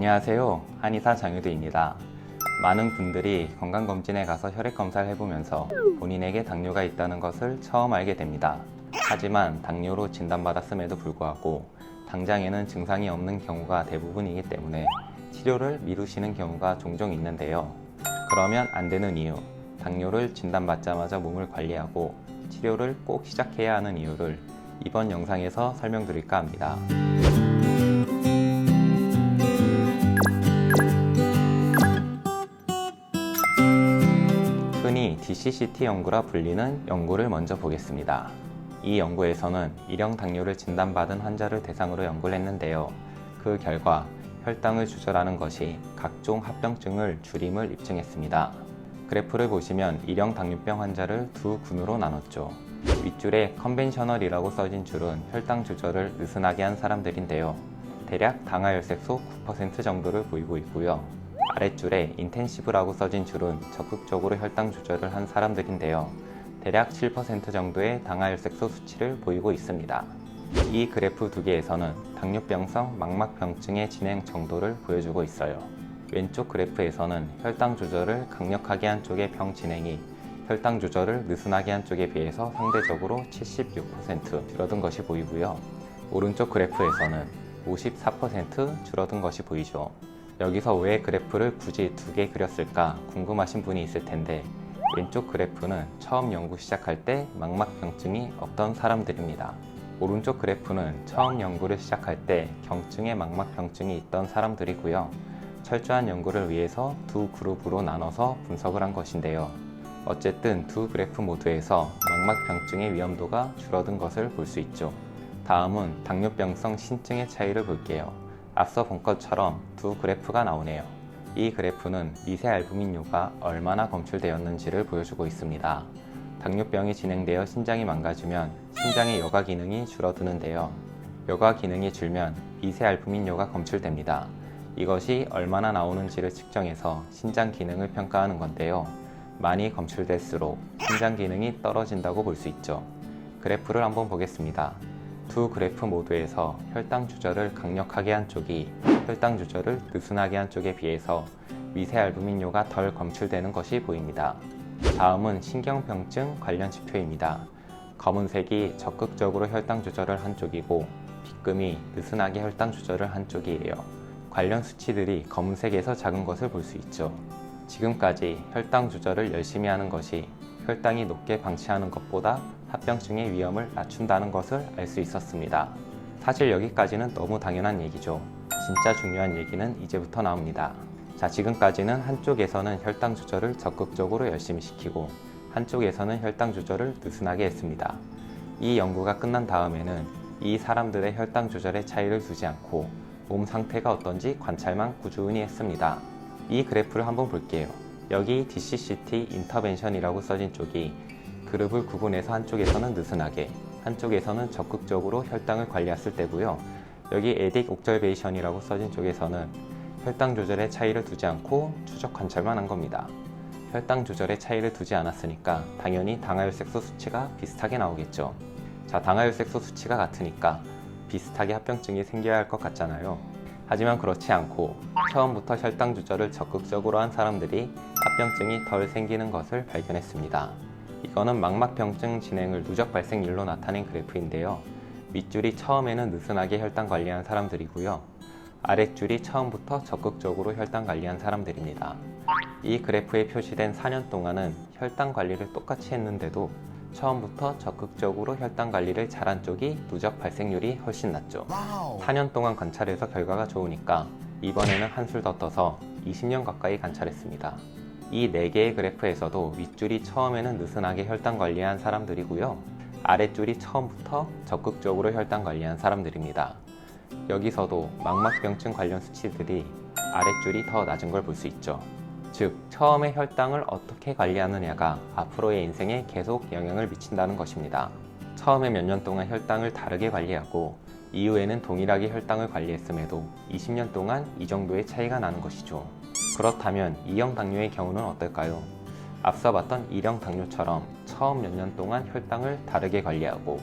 안녕하세요. 한의사 장유두입니다. 많은 분들이 건강검진에 가서 혈액검사를 해보면서 본인에게 당뇨가 있다는 것을 처음 알게 됩니다. 하지만 당뇨로 진단받았음에도 불구하고 당장에는 증상이 없는 경우가 대부분이기 때문에 치료를 미루시는 경우가 종종 있는데요. 그러면 안 되는 이유, 당뇨를 진단받자마자 몸을 관리하고 치료를 꼭 시작해야 하는 이유를 이번 영상에서 설명드릴까 합니다. 흔히 DCCT 연구라 불리는 연구를 먼저 보겠습니다. 이 연구에서는 일형 당뇨를 진단받은 환자를 대상으로 연구를 했는데요. 그 결과 혈당을 조절하는 것이 각종 합병증을 줄임을 입증했습니다. 그래프를 보시면 일형 당뇨병 환자를 두 군으로 나눴죠. 윗줄에 컨벤셔널이라고 써진 줄은 혈당 조절을 느슨하게 한 사람들인데요. 대략 당하혈색소 9% 정도를 보이고 있고요. 아랫줄에 인텐시브라고 써진 줄은 적극적으로 혈당 조절을 한 사람들인데요. 대략 7% 정도의 당하혈색소 수치를 보이고 있습니다. 이 그래프 두 개에서는 당뇨병성 망막병증의 진행 정도를 보여주고 있어요. 왼쪽 그래프에서는 혈당 조절을 강력하게 한 쪽의 병 진행이 혈당 조절을 느슨하게 한 쪽에 비해서 상대적으로 76% 줄어든 것이 보이고요. 오른쪽 그래프에서는 54% 줄어든 것이 보이죠. 여기서 왜 그래프를 굳이 두 개 그렸을까 궁금하신 분이 있을 텐데, 왼쪽 그래프는 처음 연구 시작할 때 망막병증이 없던 사람들입니다. 오른쪽 그래프는 처음 연구를 시작할 때 경증의 망막병증이 있던 사람들이고요. 철저한 연구를 위해서 두 그룹으로 나눠서 분석을 한 것인데요. 어쨌든 두 그래프 모두에서 망막병증의 위험도가 줄어든 것을 볼 수 있죠. 다음은 당뇨병성 신증의 차이를 볼게요. 앞서 본 것처럼 두 그래프가 나오네요. 이 그래프는 미세 알부민뇨가 얼마나 검출되었는지를 보여주고 있습니다. 당뇨병이 진행되어 신장이 망가지면 신장의 여가 기능이 줄어드는데요. 여가 기능이 줄면 미세 알부민뇨가 검출됩니다. 이것이 얼마나 나오는지를 측정해서 신장 기능을 평가하는 건데요. 많이 검출될수록 신장 기능이 떨어진다고 볼 수 있죠. 그래프를 한번 보겠습니다. 두 그래프 모두에서 혈당 조절을 강력하게 한 쪽이 혈당 조절을 느슨하게 한 쪽에 비해서 미세 알부민뇨가 덜 검출되는 것이 보입니다. 다음은 신경병증 관련 지표입니다. 검은색이 적극적으로 혈당 조절을 한 쪽이고 빗금이 느슨하게 혈당 조절을 한 쪽이에요. 관련 수치들이 검은색에서 작은 것을 볼 수 있죠. 지금까지 혈당 조절을 열심히 하는 것이 혈당이 높게 방치하는 것보다 합병증의 위험을 낮춘다는 것을 알 수 있었습니다. 사실 여기까지는 너무 당연한 얘기죠. 진짜 중요한 얘기는 이제부터 나옵니다. 자, 지금까지는 한쪽에서는 혈당 조절을 적극적으로 열심히 시키고 한쪽에서는 혈당 조절을 느슨하게 했습니다. 이 연구가 끝난 다음에는 이 사람들의 혈당 조절의 차이를 두지 않고 몸 상태가 어떤지 관찰만 꾸준히 했습니다. 이 그래프를 한번 볼게요. 여기 DCCT 인터벤션이라고 써진 쪽이 그룹을 구분해서 한쪽에서는 느슨하게, 한쪽에서는 적극적으로 혈당을 관리했을 때고요. 여기 에딕 옥절베이션이라고 써진 쪽에서는 혈당 조절의 차이를 두지 않고 추적 관찰만 한 겁니다. 혈당 조절의 차이를 두지 않았으니까 당연히 당하혈색소 수치가 비슷하게 나오겠죠. 자, 당하혈색소 수치가 같으니까 비슷하게 합병증이 생겨야 할 것 같잖아요. 하지만 그렇지 않고 처음부터 혈당 조절을 적극적으로 한 사람들이 합병증이 덜 생기는 것을 발견했습니다. 이거는 망막병증 진행을 누적 발생률로 나타낸 그래프인데요. 윗줄이 처음에는 느슨하게 혈당 관리한 사람들이고요. 아랫줄이 처음부터 적극적으로 혈당 관리한 사람들입니다. 이 그래프에 표시된 4년 동안은 혈당 관리를 똑같이 했는데도 처음부터 적극적으로 혈당 관리를 잘한 쪽이 누적 발생률이 훨씬 낮죠. 4년 동안 관찰해서 결과가 좋으니까 이번에는 한술 더 떠서 20년 가까이 관찰했습니다. 이 4개의 그래프에서도 윗줄이 처음에는 느슨하게 혈당 관리한 사람들이고요. 아랫줄이 처음부터 적극적으로 혈당 관리한 사람들입니다. 여기서도 망막병증 관련 수치들이 아랫줄이 더 낮은 걸 볼 수 있죠. 즉, 처음에 혈당을 어떻게 관리하느냐가 앞으로의 인생에 계속 영향을 미친다는 것입니다. 처음에 몇 년 동안 혈당을 다르게 관리하고 이후에는 동일하게 혈당을 관리했음에도 20년 동안 이 정도의 차이가 나는 것이죠. 그렇다면 2형 당뇨의 경우는 어떨까요? 앞서 봤던 1형 당뇨처럼 처음 몇 년 동안 혈당을 다르게 관리하고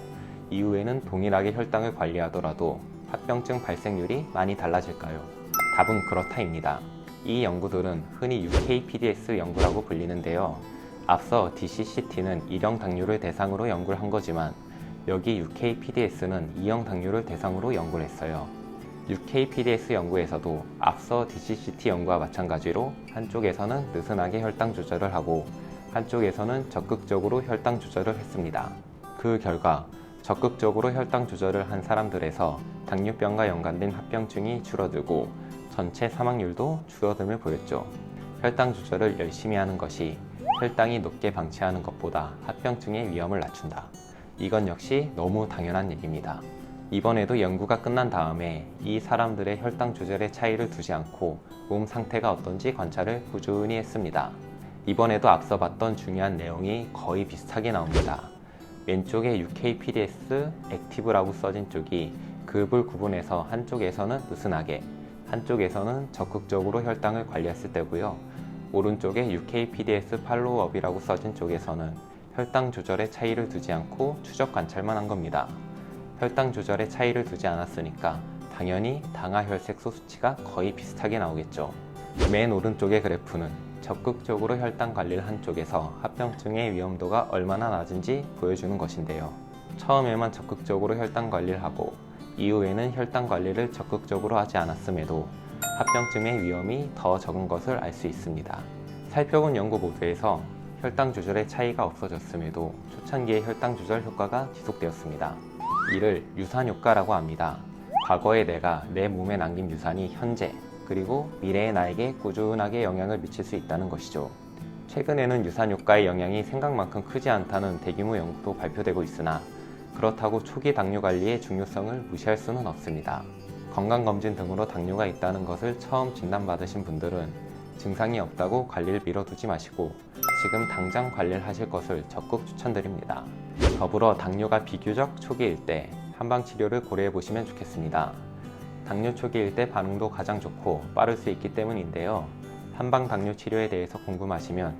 이후에는 동일하게 혈당을 관리하더라도 합병증 발생률이 많이 달라질까요? 답은 그렇다입니다. 이 연구들은 흔히 UKPDS 연구라고 불리는데요. 앞서 DCCT는 1형 당뇨를 대상으로 연구를 한 거지만 여기 UKPDS는 2형 당뇨를 대상으로 연구를 했어요. UKPDS 연구에서도 앞서 DCCT 연구와 마찬가지로 한쪽에서는 느슨하게 혈당 조절을 하고 한쪽에서는 적극적으로 혈당 조절을 했습니다. 그 결과 적극적으로 혈당 조절을 한 사람들에서 당뇨병과 연관된 합병증이 줄어들고 전체 사망률도 줄어듦을 보였죠. 혈당 조절을 열심히 하는 것이 혈당이 높게 방치하는 것보다 합병증의 위험을 낮춘다. 이건 역시 너무 당연한 얘기입니다. 이번에도 연구가 끝난 다음에 이 사람들의 혈당 조절의 차이를 두지 않고 몸 상태가 어떤지 관찰을 꾸준히 했습니다. 이번에도 앞서 봤던 중요한 내용이 거의 비슷하게 나옵니다. 왼쪽에 UKPDS 액티브라고 써진 쪽이 급을 구분해서 한쪽에서는 느슨하게, 한쪽에서는 적극적으로 혈당을 관리했을 때고요. 오른쪽에 UKPDS 팔로우업이라고 써진 쪽에서는 혈당 조절의 차이를 두지 않고 추적 관찰만 한 겁니다. 혈당 조절의 차이를 두지 않았으니까 당연히 당하혈색소 수치가 거의 비슷하게 나오겠죠. 맨 오른쪽의 그래프는 적극적으로 혈당 관리를 한 쪽에서 합병증의 위험도가 얼마나 낮은지 보여주는 것인데요. 처음에만 적극적으로 혈당 관리를 하고 이후에는 혈당 관리를 적극적으로 하지 않았음에도 합병증의 위험이 더 적은 것을 알 수 있습니다. 살펴본 연구 모두에서 혈당 조절의 차이가 없어졌음에도 초창기의 혈당 조절 효과가 지속되었습니다. 이를 유산 효과라고 합니다. 과거의 내가 내 몸에 남긴 유산이 현재 그리고 미래의 나에게 꾸준하게 영향을 미칠 수 있다는 것이죠. 최근에는 유산 효과의 영향이 생각만큼 크지 않다는 대규모 연구도 발표되고 있으나 그렇다고 초기 당뇨 관리의 중요성을 무시할 수는 없습니다. 건강검진 등으로 당뇨가 있다는 것을 처음 진단받으신 분들은 증상이 없다고 관리를 미뤄두지 마시고 지금 당장 관리를 하실 것을 적극 추천드립니다. 더불어 당뇨가 비교적 초기일 때 한방치료를 고려해 보시면 좋겠습니다. 당뇨 초기일 때 반응도 가장 좋고 빠를 수 있기 때문인데요. 한방 당뇨 치료에 대해서 궁금하시면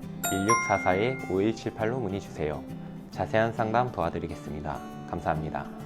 1644-5178로 문의 주세요. 자세한 상담 도와드리겠습니다. 감사합니다.